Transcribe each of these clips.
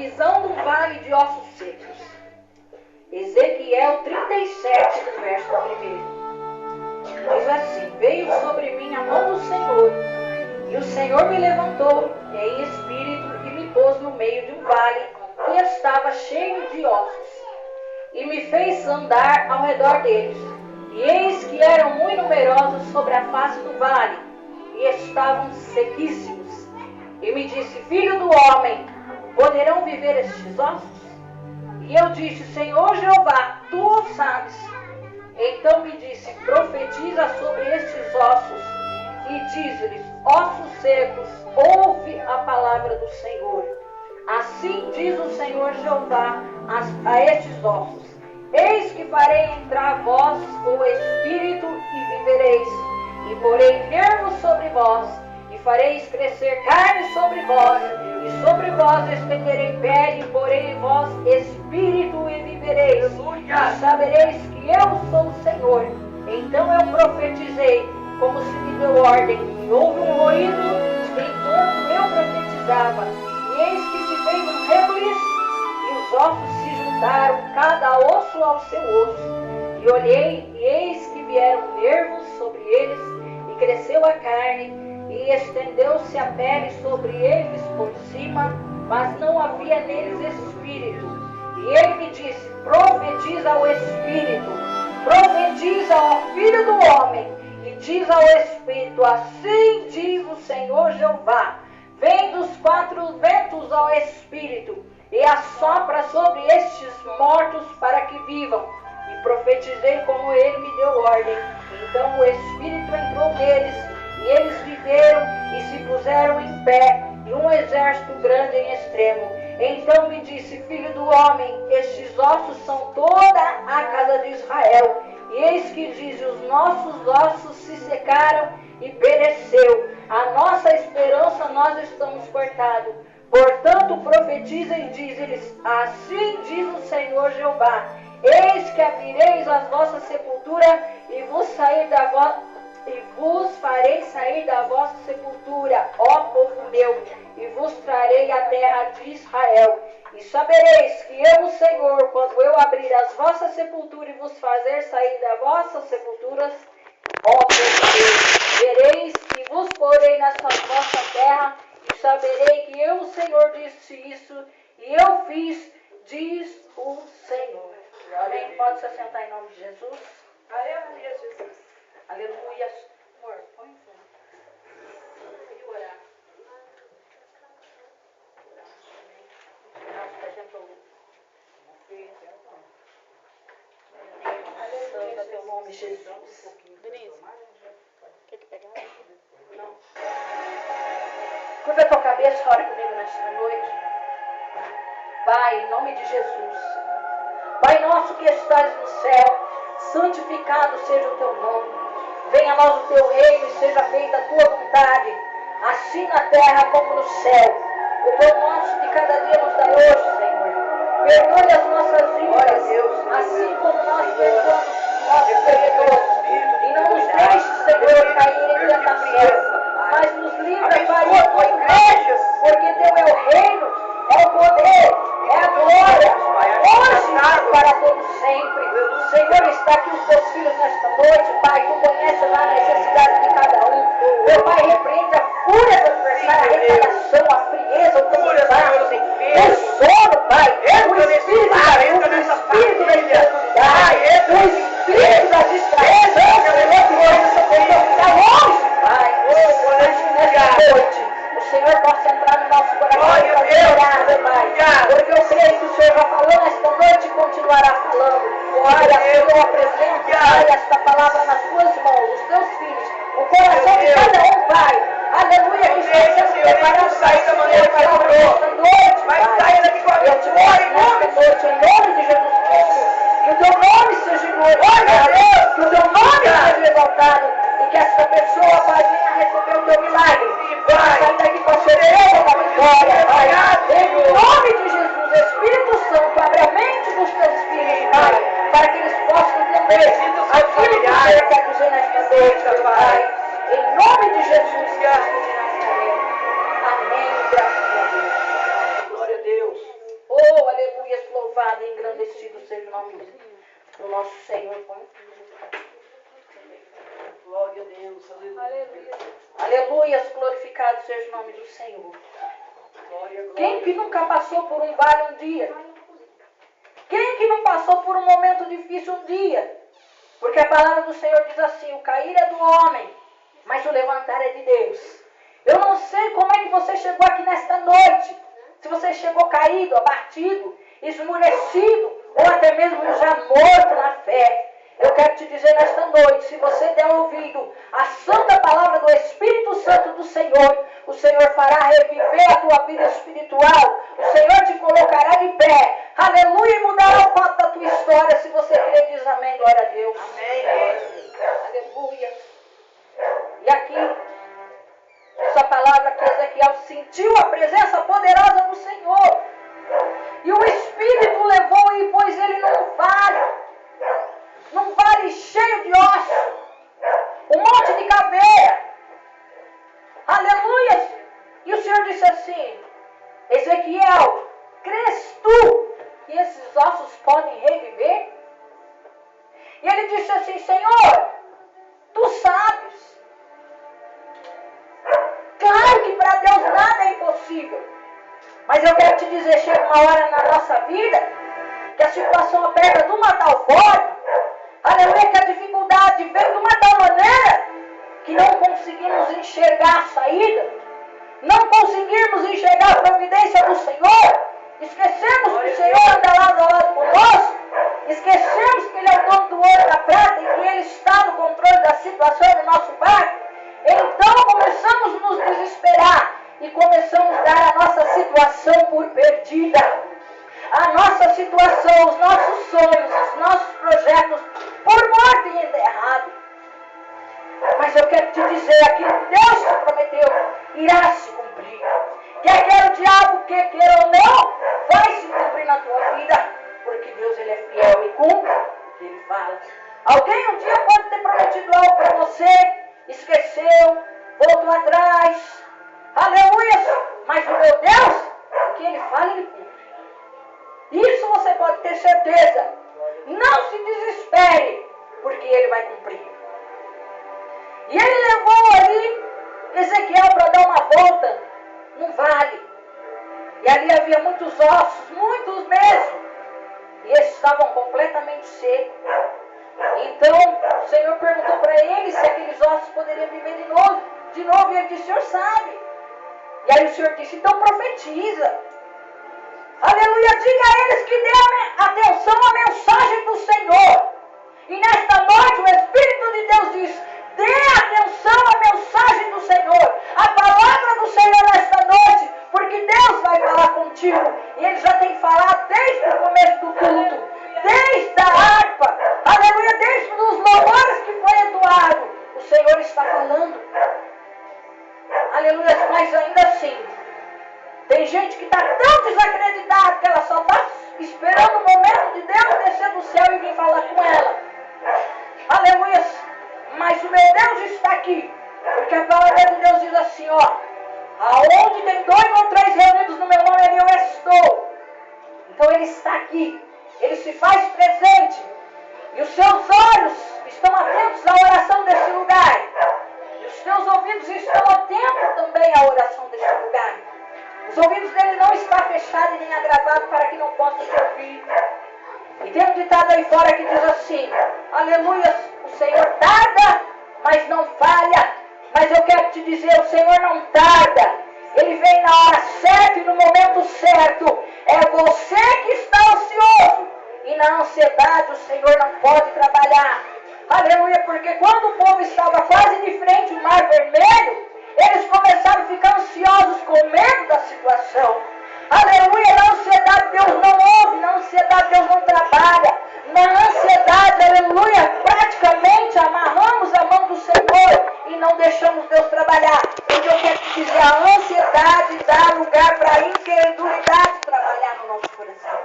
visão do vale de ossos secos. Ezequiel 37, do verso 1. Diz assim: veio sobre mim a mão do Senhor, e o Senhor me levantou em espírito e me pôs no meio de um vale que estava cheio de ossos, e me fez andar ao redor deles. E eis que eram muito numerosos sobre a face do vale, e estavam sequíssimos. E me disse: filho do homem, poderão viver estes ossos? E eu disse: Senhor Jeová, tu o sabes. Então me disse: profetiza sobre estes ossos, e diz-lhes: ossos secos, ouve a palavra do Senhor. Assim diz o Senhor Jeová a estes ossos: eis que farei entrar vós o Espírito e vivereis, e porei nervos sobre vós, e fareis crescer carne sobre vós, e sobre vós estenderei pele, e porei em vós Espírito e vivereis, e sabereis que eu sou o Senhor. Então eu profetizei, como se me deu ordem, e houve um ruído enquanto eu profetizava, e eis que se fez um rebuliço, e os ossos se juntaram, cada osso ao seu osso. E olhei, e eis que vieram nervos sobre eles, e cresceu a carne, e estendeu-se a pele sobre eles por cima, mas não havia neles espírito. E ele me disse: profetiza ao Espírito, profetiza ao Filho do Homem, e diz ao Espírito: assim diz o Senhor Jeová, vem dos quatro ventos ao Espírito, e assopra sobre estes mortos para que vivam. E profetizei como ele me deu ordem. Então o Espírito entrou neles, e eles viveram e se puseram em pé, e um exército grande em extremo. Então me disse: filho do homem, estes ossos são toda a casa de Israel. E eis que diz: os nossos ossos se secaram e pereceu. A nossa esperança nós estamos cortados. Portanto profetiza e diz-lhes: assim diz o Senhor Jeová, eis que abrireis as vossas sepulturas e vos farei sair da vossa sepultura, ó povo meu, e vos trarei a terra de Israel. E sabereis que eu, o Senhor, quando eu abrir as vossas sepulturas e vos fazer sair das vossas sepulturas, ó povo meu, vereis e vos porei nessa vossa terra, e saberei que eu, o Senhor, disse isso, e eu fiz, diz o Senhor. Amém? Pode se assentar em nome de Jesus. Aleluia, Jesus. Aleluia. Amor, põe em cima. E orar. Nossa, exemplo. Aleluia, teu nome, Jesus. Denise, quer que pegar? Não. Curva a tua cabeça, ore comigo nesta noite. Pai, em nome de Jesus. Pai nosso que estás no céu, santificado seja o teu nome. Venha a nós o teu reino e seja feita a tua vontade, assim na terra como no céu. O pão nosso de cada dia nos dá hoje, Senhor. Perdoe as nossas dívidas, assim como nós perdoamos os nossos devedores. E não nos deixe, Senhor, cair em tentação, mas nos livra, Pai, do mal, porque teu é o reino, é o poder, é a glória, hoje e para todos sempre. Senhor, está aqui os teus filhos nesta noite, Pai, tu conheces lá a necessidade de cada um. Meu Pai, repreende a fúria do adversário, a retaliação, a frieza, o cansaço, o sono, Pai, o espírito da incredulidade, o espírito da distração, Senhor, que essa pessoa ficar longe, Pai, nesta noite. O Senhor possa entrar no nosso coração e fazer orar, Pai. Porque eu creio que o Senhor já falou nesta noite e continuará falando. Pai, assim eu apresento, Pai, esta palavra nas tuas mãos, os teus filhos, o coração de cada um, Pai. Aleluia, que está sendo preparado sair da maneira que ela nesta noite, Pai. Eu te oro nesta noite, em nome de Jesus Cristo. Que o teu nome seja glorificado, que o teu nome seja exaltado, e que esta pessoa, Pai, venha receber o teu milagre. Venha sair daqui com a certeza da vitória, Pai. Em nome de Jesus, Espírito Santo, abre a mente dos teus filhos, Pai, para que eles possam entender aquilo que o Senhor quer dizer nesta noite, Pai. Em nome de Jesus Cristo de Nazaré. Amém. Graças a Deus. Glória a Deus. nosso Senhor. Glória a Deus, aleluia. Aleluia, glorificado seja o nome do Senhor. Glória, glória. Quem que nunca passou por um vale um dia? Quem que não passou por um momento difícil um dia? Porque a palavra do Senhor diz assim: o cair é do homem, mas o levantar é de Deus. Eu não sei como é que você chegou aqui nesta noite. Se você chegou caído, abatido, esmurecido, ou até mesmo já morto na fé. Eu quero te dizer nesta noite, se você der ouvido à santa palavra do Espírito Santo do Senhor, o Senhor fará reviver a tua vida espiritual. O Senhor te colocará de pé. Aleluia, e mudará o quadro da tua história. Se você crê, diz amém, glória a Deus. Amém. Aleluia. E aqui, essa palavra que Ezequiel sentiu a presença poderosa do Senhor. E o Espírito levou e pôs ele num vale cheio de ossos, um monte de caveira. Aleluia! E o Senhor disse assim: Ezequiel, crês tu que esses ossos podem reviver? E ele disse assim: Senhor, tu sabes. Claro que para Deus nada é impossível. Mas eu quero te dizer, chega uma hora na nossa vida que a situação aperta de uma tal forma, aleluia, que a dificuldade vem de uma tal maneira que não conseguimos enxergar a saída, não conseguimos enxergar a providência do Senhor, esquecemos que o Senhor anda lado a lado conosco, esquecemos que Ele é o dono do ouro e da prata e que Ele está no controle da situação do nosso barco. Então começamos a nos desesperar e começamos a dar a nossa situação por perdida. A nossa situação, os nossos sonhos, os nossos projetos por morte e enterrado. Mas eu quero te dizer, aquilo que Deus te prometeu irá se cumprir. Quer queira o diabo, quer queira ou não, vai se cumprir na tua vida. Porque Deus, Ele é fiel e cumpre o que Ele fala. Alguém um dia pode ter prometido algo para você, esqueceu, voltou atrás. Aleluia! Mas o meu Deus, o que Ele fala, Ele cumpre. Isso você pode ter certeza. Não se desespere, porque Ele vai cumprir. E ele levou ali Ezequiel para dar uma volta no vale. E ali havia muitos ossos, muitos mesmo. E esses estavam completamente secos. Então o Senhor perguntou para ele se aqueles ossos poderiam viver de novo. E ele disse: o Senhor sabe. E aí o Senhor disse: então profetiza. Aleluia, diga a eles que dê atenção à mensagem do Senhor. E nesta noite o Espírito de Deus diz: dê atenção à mensagem do Senhor, a palavra do Senhor nesta noite, porque Deus vai falar contigo. E Ele já tem falado desde o começo do culto, desde a harpa, aleluia, desde os louvores que foi entoado. O Senhor está falando. Aleluia, mas ainda assim, tem gente que está tão desacreditada que ela só está esperando o momento de Deus descer do céu e vir falar com ela. Aleluia. Mas o meu Deus está aqui. Porque a palavra de Deus diz assim, ó: aonde tem 2 ou 3 reunidos no meu nome, ali eu estou. Então Ele está aqui. Ele se faz presente. E os seus olhos estão atentos à oração desse lugar. E os seus ouvidos estão atentos também à oração desse lugar. Os ouvidos dele não estão fechados e nem agravados para que não possa te ouvir. E tem um ditado aí fora que diz assim: aleluia, o Senhor tarda, mas não falha. Mas eu quero te dizer, o Senhor não tarda. Ele vem na hora certa e no momento certo. É você que está ansioso. E na ansiedade o Senhor não pode trabalhar. Aleluia, porque quando o povo estava quase de frente ao Mar Vermelho, eles começaram a ficar ansiosos com medo da situação. Aleluia, na ansiedade Deus não ouve, na ansiedade Deus não trabalha. Na ansiedade, aleluia, praticamente amarramos a mão do Senhor e não deixamos Deus trabalhar. Porque eu quero te dizer, a ansiedade dá lugar para a incredulidade trabalhar no nosso coração.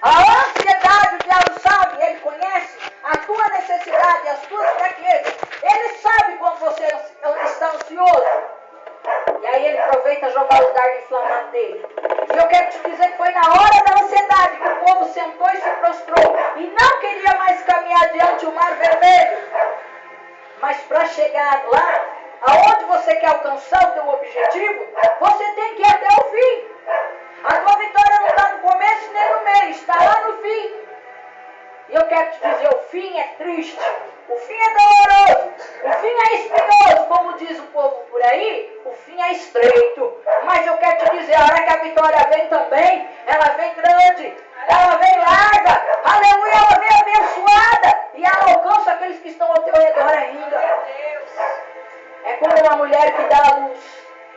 A ansiedade, o diabo sabe, ele conhece a tua necessidade, as tuas fraquezas. Ele sabe quando você está ansioso. E aí ele aproveita jogar os dardos inflamados dele. E eu quero te dizer que foi na hora da ansiedade que o povo sentou e se prostrou. chegar lá, aonde você quer alcançar o teu objetivo, você tem que ir até o fim. A tua vitória não está no começo nem no meio, está lá no fim. E eu quero te dizer, o fim é triste, o fim é doloroso, o fim é espinhoso, como diz o povo por aí, o fim é estreito. Mas eu quero te dizer, a hora que a vitória vem também, ela vem grande, ela vem larga, aleluia, ela vem abençoada, e ela alcança aqueles que estão ao teu redor ainda. É como uma mulher que dá a luz,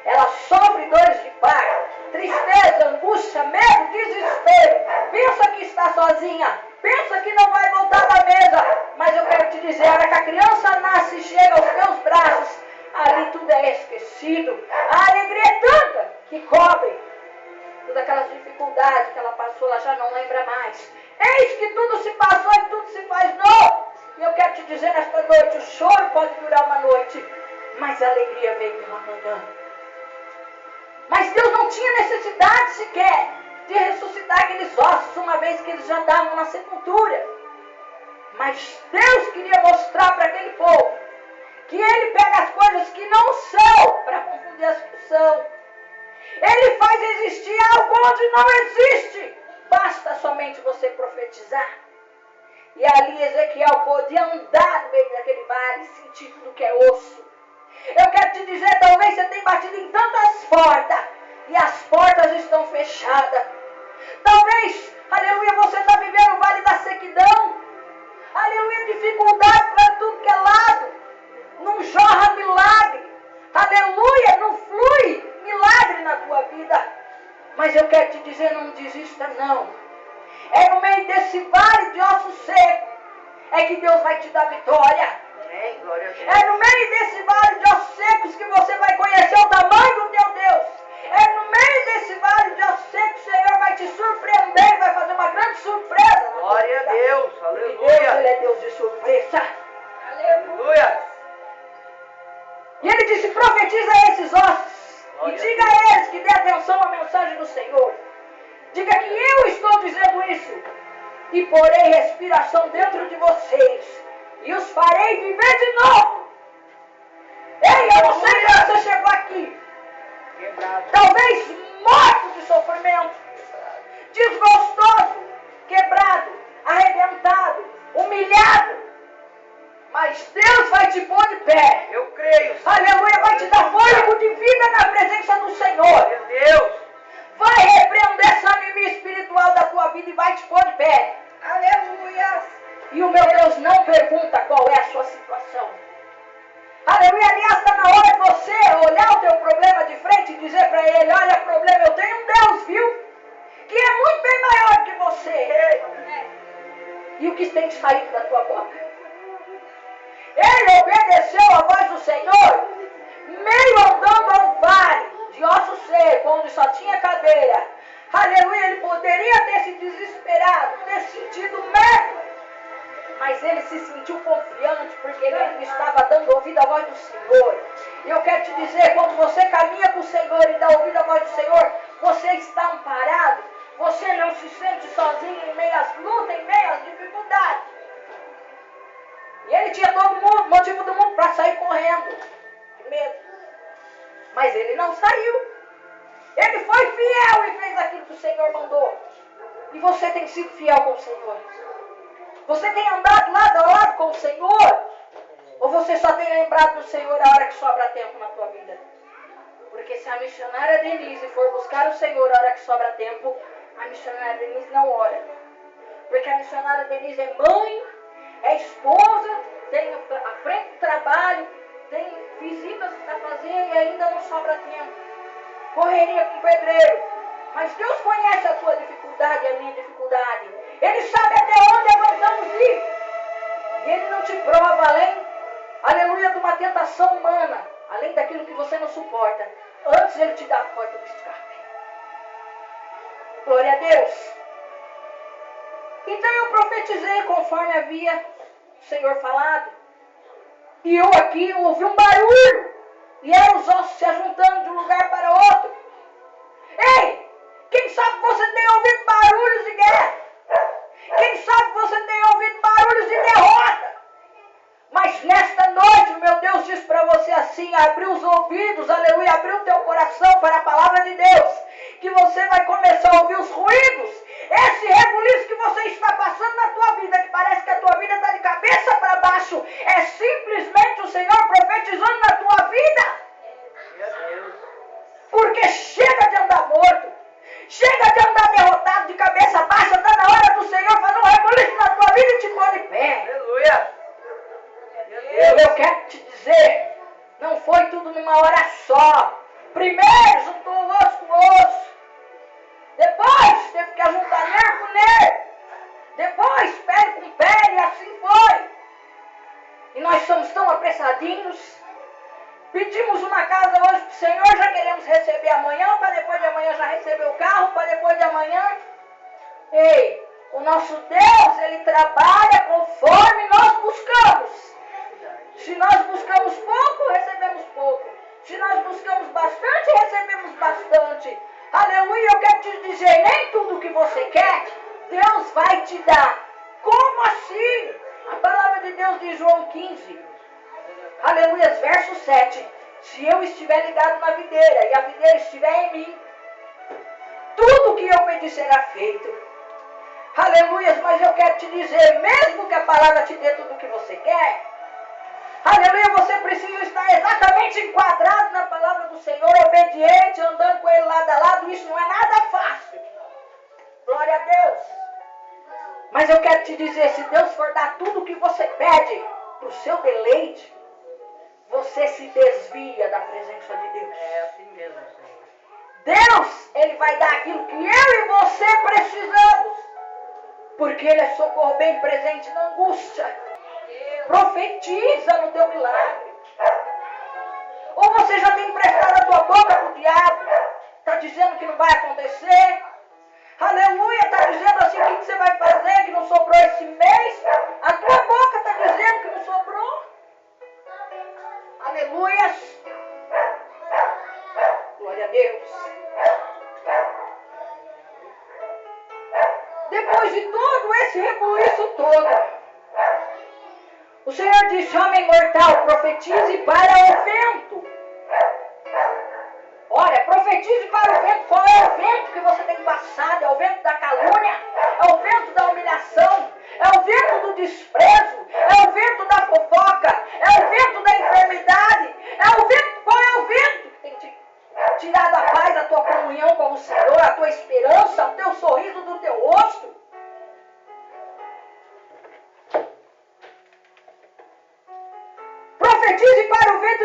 ela sofre dores de parto, tristeza, angústia, medo, desespero, pensa que está sozinha, pensa que não vai voltar da mesa, mas eu quero te dizer, a hora que a criança nasce e chega aos teus braços, ali tudo é esquecido, a alegria é tanta que cobre todas aquelas dificuldades que ela passou, ela já não lembra mais. Eis que tudo se passou e tudo se faz novo. E eu quero te dizer nesta noite, o choro pode durar uma noite, mas a alegria vem pela manhã. Mas Deus não tinha necessidade sequer de ressuscitar aqueles ossos, uma vez que eles já estavam na sepultura. Mas Deus queria mostrar para aquele povo que Ele pega as coisas que não são para confundir as que são. Ele faz existir algo onde não existe. Basta somente você profetizar. E ali Ezequiel podia andar no meio daquele vale e sentir tudo que é osso. Eu quero te dizer, talvez você tenha batido em tantas portas e as portas estão fechadas. Talvez, aleluia, você está vivendo o vale da sequidão. Aleluia, dificuldade para tudo que é lado. Não jorra milagre. Aleluia, não flui milagre na tua vida. Mas eu quero te dizer, não desista não. É no meio desse vale de ossos secos é que Deus vai te dar vitória. É no meio desse vale de ossos secos que você vai conhecer o tamanho do teu Deus. É no meio desse vale de ossos secos que o Senhor vai te surpreender e vai fazer uma grande surpresa. Glória a Deus, aleluia. Porque Deus, Ele é Deus de surpresa. Aleluia. E Ele disse, profetiza a esses ossos. E diga a eles que dê atenção à mensagem do Senhor. Diga que eu estou dizendo isso. E porei respiração dentro de vocês. E os farei viver de novo. Ei, eu não sei como você chegou aqui. Talvez morto de sofrimento. Desgostoso. Quebrado. Arrebentado. Humilhado. Mas Deus vai te pôr de pé. Eu creio. Aleluia, vai te dar fôlego de vida na presença do Senhor. Meu Deus. Vai repreender essa anemia espiritual da tua vida e vai te pôr de pé. Aleluia. E o meu Deus não pergunta qual é a sua situação. Aleluia, aliás, está na hora de você olhar o teu problema de frente e dizer para ele, olha, problema, eu tenho um Deus, viu? Que é muito bem maior que você. E o que tem saído da tua boca? Ele obedeceu a voz do Senhor, meio andando ao vale de osso seco, onde só tinha cadeira. Aleluia, ele poderia ter se desesperado, ter sentido medo. Mas ele se sentiu confiante, porque ele ainda estava dando ouvido à voz do Senhor. E eu quero te dizer, quando você caminha com o Senhor e dá ouvido à voz do Senhor, você está amparado. Você não se sente sozinho em meio às lutas, em meio às dificuldades. E ele tinha todo mundo, motivo do mundo para sair correndo. De medo. Mas ele não saiu. Ele foi fiel e fez aquilo que o Senhor mandou. E você tem sido fiel com o Senhor? Você tem andado lado a lado com o Senhor? Ou você só tem lembrado do Senhor a hora que sobra tempo na tua vida? Porque se a missionária Denise for buscar o Senhor a hora que sobra tempo, a missionária Denise não ora. Porque a missionária Denise é mãe, é esposa, tem a frente do trabalho, tem visitas para fazer e ainda não sobra tempo. Correria com o pedreiro. Mas Deus conhece a tua dificuldade e a minha dificuldade. Ele sabe até onde nós vamos ir. E Ele não te prova além, aleluia, de uma tentação humana, além daquilo que você não suporta. Antes Ele te dá a porta do escape. Glória a Deus. Então eu profetizei conforme havia o Senhor falado. E eu aqui ouvi um barulho. E eram os ossos se ajuntando de um lugar para outro. Ei! Quem sabe você tem ouvido barulhos de guerra? Quem sabe você tem ouvido barulhos de derrota? Mas nesta noite, meu Deus diz para você assim, abrir os ouvidos, aleluia, abrir o teu coração para a palavra de Deus, que você vai começar a ouvir os ruídos, esse rebuliço que você está passando na tua vida, que parece que a tua vida está de cabeça para baixo, é simplesmente o Senhor profetizando na tua vida. Porque chega de andar morto, chega de andar derrotado, de cabeça baixa, está na hora do Senhor fazer um rebuliço na tua vida e te pôr de pé. Aleluia. Eu quero te dizer, não foi tudo numa hora só. Primeiro juntou o osso com o osso. Depois teve que juntar nervo com nervo. Depois pele com pele, e assim foi. E nós somos tão apressadinhos. Pedimos uma casa hoje para o Senhor, já queremos receber amanhã, para depois de amanhã já receber o carro, para depois de amanhã. Ei, o nosso Deus, Ele trabalha conforme nós buscamos. Se nós buscamos pouco, recebemos pouco. Se nós buscamos bastante, recebemos bastante. Aleluia, eu quero te dizer, nem tudo que você quer, Deus vai te dar. Como assim? A palavra de Deus diz João 15. Aleluia, verso 7. Se eu estiver ligado na videira e a videira estiver em mim, tudo que eu pedir será feito. Aleluia, mas eu quero te dizer, mesmo que a palavra te dê tudo o que você quer, aleluia, você precisa estar exatamente enquadrado na palavra do Senhor, obediente, andando com Ele lado a lado. Isso não é nada fácil. Glória a Deus. Mas eu quero te dizer, se Deus for dar tudo o que você pede para o seu deleite, você se desvia da presença de Deus. É assim mesmo, Senhor. Deus, Ele vai dar aquilo que eu e você precisamos. Porque Ele é socorro bem presente na angústia. Profetiza no teu milagre. Ou você já tem emprestado a tua boca para o diabo? Está dizendo que não vai acontecer? Aleluia, está dizendo assim, o que você vai fazer, que não sobrou esse mês? A tua boca está dizendo que não sobrou? Aleluia. Glória a Deus. Depois de todo esse rebuliço todo, o Senhor disse, homem mortal, profetize para o vento. Olha, profetize para o vento. Qual é o vento que você tem passado? É o vento da calúnia? É o vento da humilhação? É o vento do desprezo? É o vento da fofoca? É o vento da enfermidade? É o vento, qual é o vento que tem te tirado a paz, a tua comunhão com o Senhor, a tua esperança, o teu sorriso do teu rosto? Profetize para o vento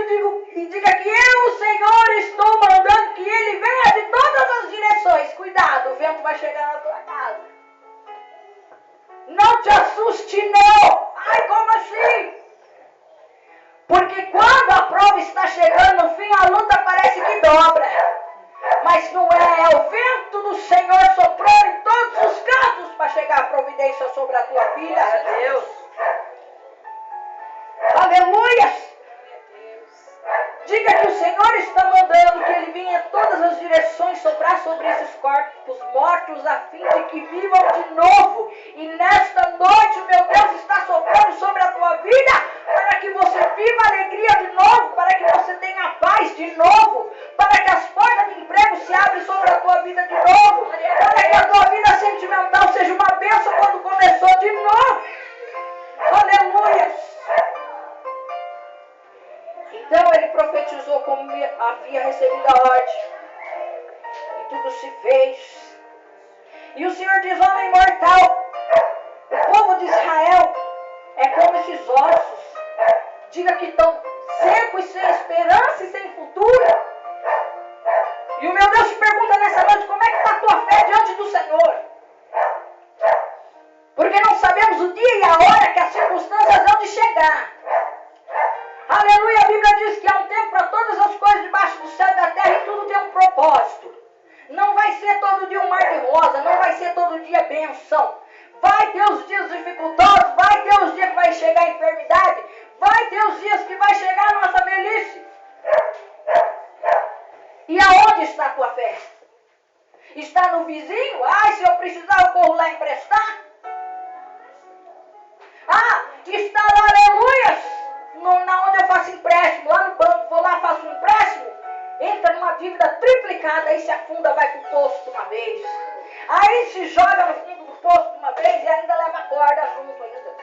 e diga que eu, o Senhor, estou mandando que ele venha de todas as direções. Cuidado, o vento vai chegar na tua casa. Não te assuste, não. Ai, como assim? Porque quando a prova está chegando no fim, a luta parece que dobra. Mas não é o vento do Senhor soprando em todos os cantos para chegar a providência sobre a tua vida. Deus. Aleluia! Diga que o Senhor está mandando que Ele venha em todas as direções soprar sobre esses corpos mortos a fim de que vivam de novo. E nesta noite, meu Deus, está soprando sobre a tua vida para que você viva a alegria de novo, para que você tenha paz de novo, para que as portas de emprego se abrem sobre a tua vida de novo, para que a tua vida sentimental seja uma bênção quando começou de novo. Aleluia! Então ele profetizou como havia recebido a ordem. E tudo se fez. E o Senhor diz, homem mortal, o povo de Israel é como esses ossos. Diga que estão secos, sem esperança e sem futuro. E o meu Deus te pergunta nessa noite, como é que está a tua fé diante do Senhor? Porque não sabemos o dia e a hora que as circunstâncias vão de chegar. Aleluia, a Bíblia diz que há um tempo para todas as coisas debaixo do céu e da terra e tudo tem um propósito. Não vai ser todo dia um mar de rosa, não vai ser todo dia benção. Vai ter os dias dificultosos, vai ter os dias que vai chegar a enfermidade, vai ter os dias que vai chegar a nossa velhice. E aonde está a tua fé? Está no vizinho? Ah, se eu precisar eu corro lá emprestar? Ah, está lá, aleluia, na onde eu faço empréstimo. dívida triplicada, aí se afunda, vai pro poço de uma vez. Aí se joga no fundo do poço de uma vez e ainda leva a corda junto ainda.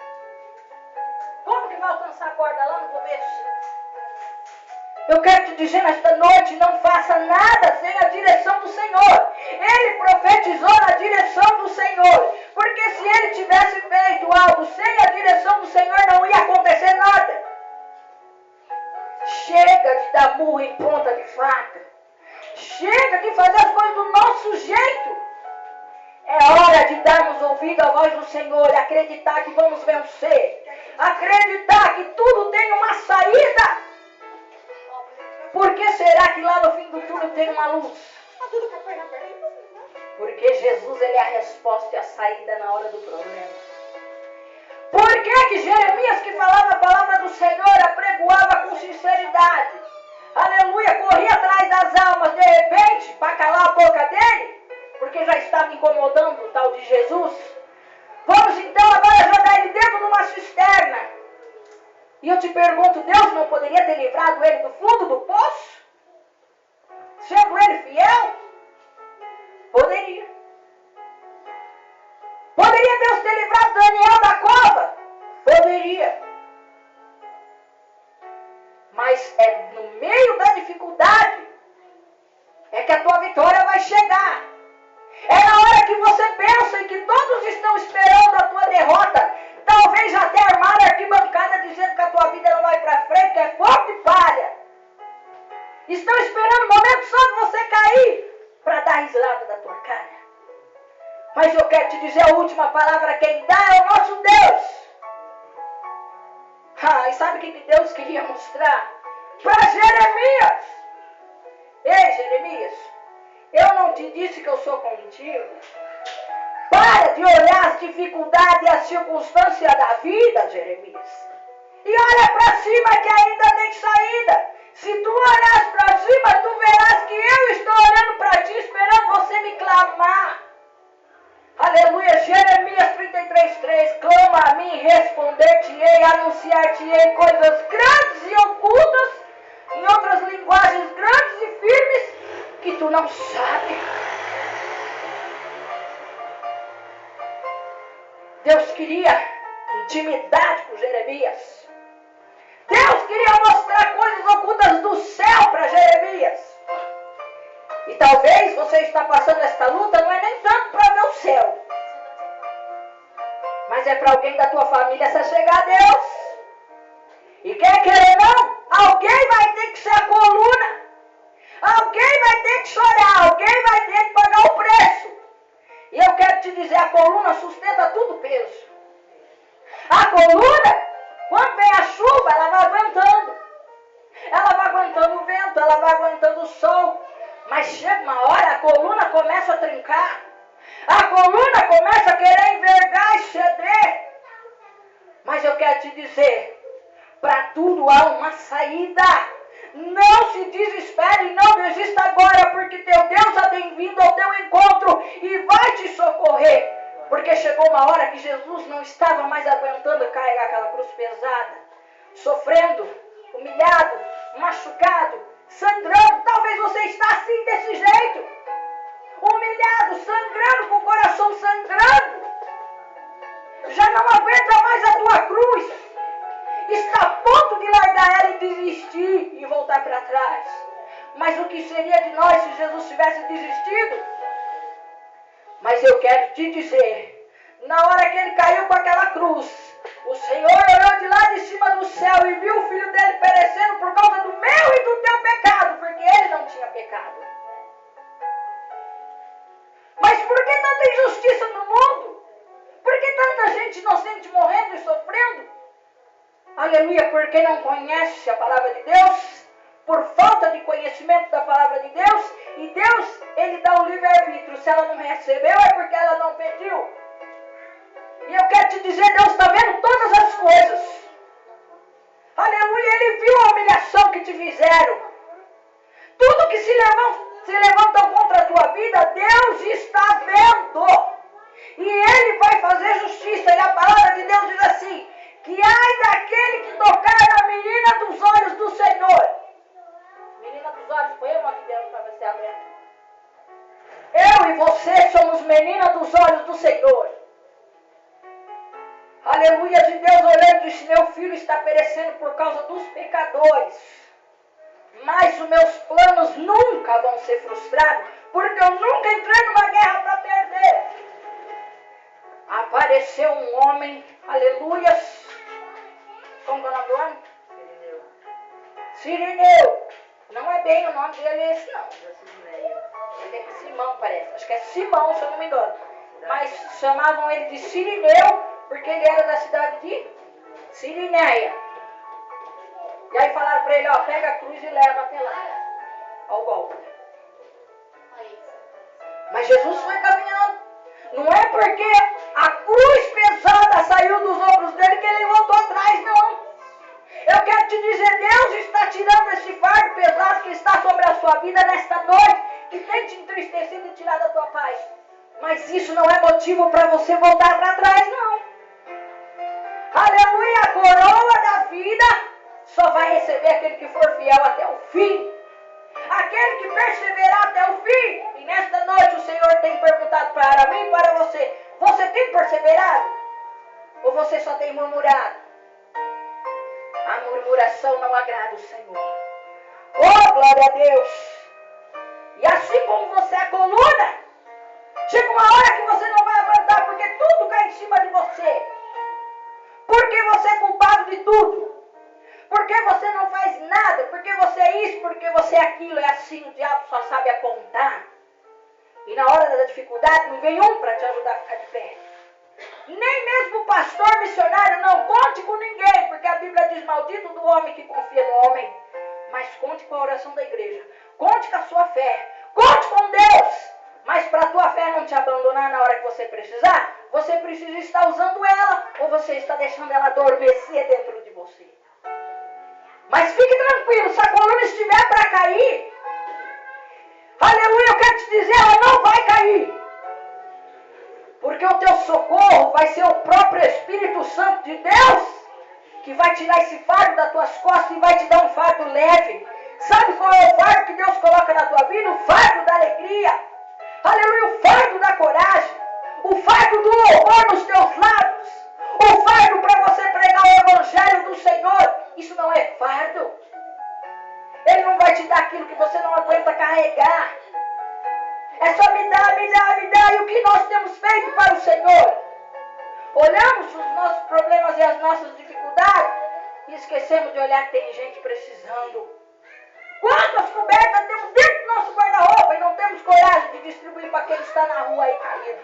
Como que vai alcançar a corda lá no começo? Eu quero te dizer nesta noite, não faça nada sem a direção do Senhor. Ele profetizou na direção do Senhor. Porque se ele tivesse feito algo sem a direção do Senhor, não ia acontecer nada. Chega de dar burro em ponta de faca. Chega de fazer as coisas do nosso jeito. É hora de darmos ouvido à voz do Senhor e acreditar que vamos vencer. Acreditar que tudo tem uma saída. Por que será que lá no fim do túnel tem uma luz? Porque Jesus, ele é a resposta e a saída na hora do problema. Por que Jeremias, que falava a palavra do Senhor, apregoava com sinceridade? Aleluia, corria atrás das almas de repente, para calar a boca dele, porque já estava incomodando o tal de Jesus. Vamos então agora jogar ele dentro de uma cisterna. E eu te pergunto, Deus não poderia ter livrado ele do fundo do poço? Sendo ele fiel? Poderia. Poderia Deus ter livrado Daniel da cova? Poderia. Mas é no meio da dificuldade é que a tua vitória vai chegar. É na hora que você pensa e que todos estão esperando a tua derrota. Talvez até armar a arquibancada dizendo que a tua vida não vai para frente, que é fogo e palha. Estão esperando o momento só de você cair para dar risada da tua cara. Mas eu quero te dizer a última palavra, quem dá é o nosso Deus. E sabe o que Deus queria mostrar? Para Jeremias. Ei, Jeremias, eu não te disse que eu sou contigo. Para de olhar as dificuldades e as circunstâncias da vida, Jeremias. E olha para cima que ainda tem saída. Se tu olhas para cima, tu verás que eu estou olhando para ti, esperando você me clamar. Aleluia, Jeremias 33:3. Clama a mim, responder-te-ei, anunciar-te-ei coisas grandes e ocultas, em outras linguagens grandes e firmes, que tu não sabes. Deus queria intimidade com Jeremias. Deus queria mostrar coisas ocultas do céu para Jeremias. E talvez você está passando esta luta, não é nem tanto para ver o céu, mas é para alguém da tua família se chegar a Deus. E quer querer não, alguém vai ter que ser a coluna. Alguém vai ter que chorar, alguém vai ter que pagar o preço. E eu quero te dizer, a coluna sustenta tudo peso. A coluna, quando vem a chuva, ela vai aguentando. Ela vai aguentando o vento, ela vai aguentando o sol. Mas chega uma hora, a coluna começa a trincar. A coluna começa a querer envergar e ceder. Mas eu quero te dizer, para tudo há uma saída. Não se desespere, não desista agora, porque teu Deus já tem vindo ao teu encontro e vai te socorrer. Porque chegou uma hora que Jesus não estava mais aguentando carregar aquela cruz pesada, sofrendo, humilhado, machucado, sangrando. Talvez você está assim, desse jeito, humilhado, sangrando, com o coração sangrando. Já não aguenta mais a tua cruz. Está a ponto de largar ela e desistir e voltar para trás. Mas o que seria de nós se Jesus tivesse desistido? Mas eu quero te dizer, na hora que ele caiu com aquela cruz, o Senhor olhou de lá de cima do céu e viu o filho dele perecendo por causa do meu e do teu pecado, porque ele não tinha pecado. Mas por que tanta injustiça no mundo? Por que tanta gente inocente morrendo e sofrendo? Aleluia, porque não conhece a palavra de Deus, por falta de conhecimento da palavra de Deus, e Deus, ele dá o livre-arbítrio. Se ela não recebeu, é porque ela não pediu. E eu quero te dizer, Deus está vendo todas as coisas. Aleluia, ele viu a humilhação que te fizeram. Tudo que se levantam contra a tua vida, Deus está vendo. E ele vai fazer justiça. E a palavra de Deus diz assim, que ai daquele que tocar na menina dos olhos do Senhor. Menina dos olhos, foi eu aqui dentro para você. somos menina dos olhos do Senhor. Aleluia, de Deus olhando e disse, meu filho está perecendo por causa dos pecadores. Mas os meus planos nunca vão ser frustrados, porque eu nunca entrei numa guerra para perder. Apareceu um homem, aleluia. Como é o nome do homem? Cirineu. Não é bem o nome dele esse não. Ele é Simão, parece. Acho que é Simão, se eu não me engano. Mas chamavam ele de Cirineu, porque ele era da cidade de Cirinéia. E aí falaram para ele, ó, pega a cruz e leva até lá, ao golpe. Mas Jesus foi caminhando. Não é porque a cruz pesada saiu dos ombros dele que ele voltou atrás, não. Eu quero te dizer, Deus está tirando esse fardo pesado que está sobre a sua vida nesta noite, que tem te entristecido e tirado a tua paz. Mas isso não é motivo para você voltar para trás, não. Aleluia, a coroa da vida só vai receber aquele que for fiel até o fim. Aquele que perseverar até o fim. E nesta noite o Senhor tem perguntado para mim e para você. Você tem perseverado? Ou você só tem murmurado? A murmuração não agrada o Senhor. Oh, glória a Deus. E assim como você é coluna, chega uma hora que você não vai aguentar, porque tudo cai em cima de você. Porque você é culpado de tudo. Porque você não faz nada, porque você é isso, porque você é aquilo, é assim, o diabo só sabe apontar. E na hora da dificuldade não vem um para te ajudar a ficar de pé. Nem mesmo o pastor missionário, não conte com ninguém, porque a Bíblia diz, maldito do homem que confia no homem. Mas conte com a oração da igreja, conte com a sua fé, conte com Deus. Mas para a tua fé não te abandonar na hora que você precisar, você precisa estar usando ela, ou você está deixando ela adormecer dentro de você. Mas fique tranquilo, se a coluna estiver para cair, aleluia, eu quero te dizer, ela não vai cair. Porque o teu socorro vai ser o próprio Espírito Santo de Deus, que vai tirar esse fardo das tuas costas e vai te dar um fardo leve. Sabe qual é o fardo que Deus coloca na tua vida? O fardo da alegria. Aleluia, o fardo da coragem. O fardo do louvor nos teus lábios. O fardo para você pregar o evangelho do Senhor. Isso não é fardo. Ele não vai te dar aquilo que você não aguenta carregar. É só me dá, me dá, me dá. E o que nós temos feito para o Senhor? Olhamos os nossos problemas e as nossas dificuldades e esquecemos de olhar que tem gente precisando. Quantas cobertas temos dentro do nosso guarda-roupa e não temos coragem de distribuir para quem está na rua aí caído?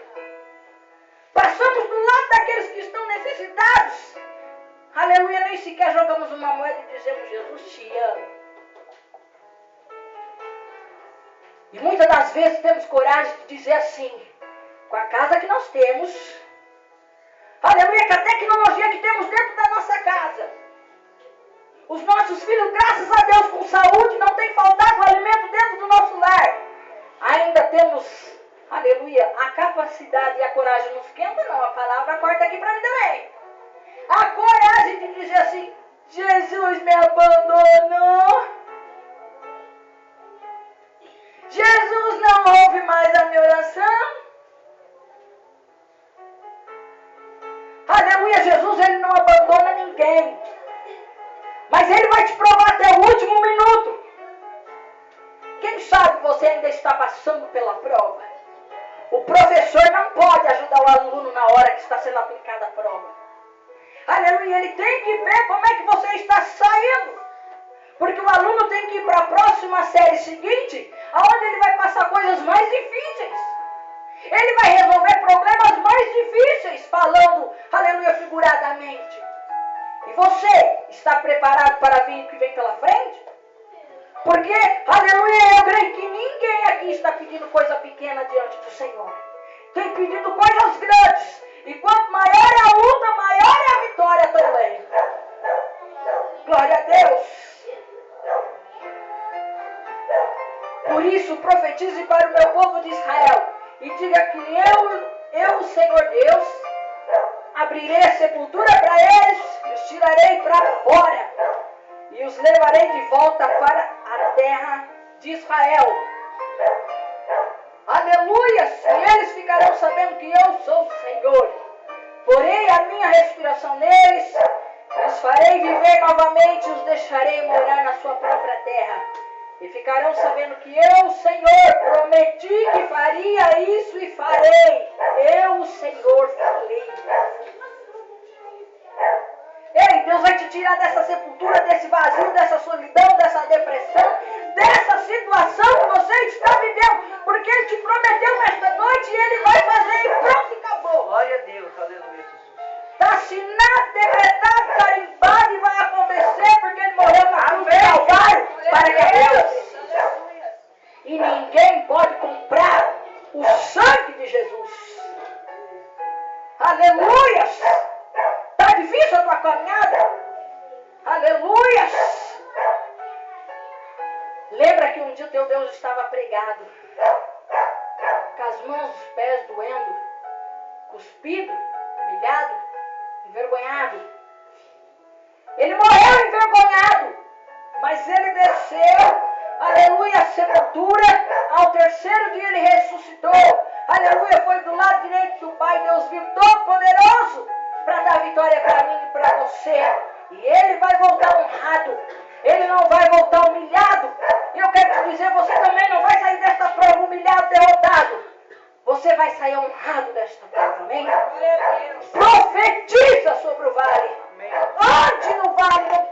Passamos do lado daqueles que estão necessitados. Aleluia, nem sequer jogamos uma moeda e dizemos, Jesus te ama. E muitas das vezes temos coragem de dizer assim, com a casa que nós temos, aleluia, com a tecnologia que temos dentro da nossa casa, os nossos filhos, graças a Deus, com saúde, não tem faltado alimento dentro do nosso lar. Ainda temos, aleluia, a capacidade e a coragem, não esquenta não, a palavra corta aqui para mim também. A coragem de dizer assim, Jesus me abandonou. Jesus não ouve mais a minha oração. Aleluia, Jesus, ele não abandona ninguém. Mas ele vai te provar até o último minuto. Quem sabe você ainda está passando pela prova. O professor não pode ajudar o aluno na hora que está sendo aplicada a prova. Aleluia, ele tem que ver como é que você está saindo. Porque o aluno tem que ir para a próxima série seguinte, onde ele vai passar coisas mais difíceis. Ele vai resolver problemas mais difíceis, falando, aleluia, figuradamente. E você está preparado para vir o que vem pela frente? Porque, aleluia, eu creio que ninguém aqui está pedindo coisa pequena diante do Senhor. Tem pedido coisas grandes. E quanto maior é a luta, maior é a vitória também. Glória a Deus. Por isso, profetize para o meu povo de Israel. E diga que eu, o Senhor Deus, abrirei a sepultura para eles, e os tirarei para fora. E os levarei de volta para a terra de Israel. Aleluia! E eles ficarão sabendo que eu sou o Senhor. Porei a minha respiração neles, os farei viver novamente, os deixarei morar na sua própria terra. E ficarão sabendo que eu, o Senhor, prometi que faria isso e farei. Eu, o Senhor, falei. Ei, Deus vai te tirar dessa sepultura, desse vazio, dessa solidão, dessa depressão, dessa situação que você está vivendo, porque Ele te prometeu nesta noite e Ele vai fazer e pronto, e acabou. Glória a Deus, aleluia, Jesus. Está assinado, decretado, carimbado e vai acontecer, porque Ele morreu na cruz do Calvário para que Deus. E ninguém pode comprar o sangue de Jesus. Aleluias! Está difícil a tua caminhada? Aleluias! Lembra que um dia o teu Deus estava pregado, com as mãos e os pés doendo, cuspido, humilhado, envergonhado. Ele morreu envergonhado, mas ele desceu, aleluia, a sepultura. Ao terceiro dia ele ressuscitou, aleluia, foi do lado direito do Pai, Deus vivo, todo-poderoso, para dar vitória para mim e para você. E ele vai voltar honrado, ele não vai voltar humilhado. E eu quero te dizer, você também não vai sair desta prova humilhado, derrotado. Você vai sair honrado desta prova, amém? Profetiza sobre o vale. Ande no vale, não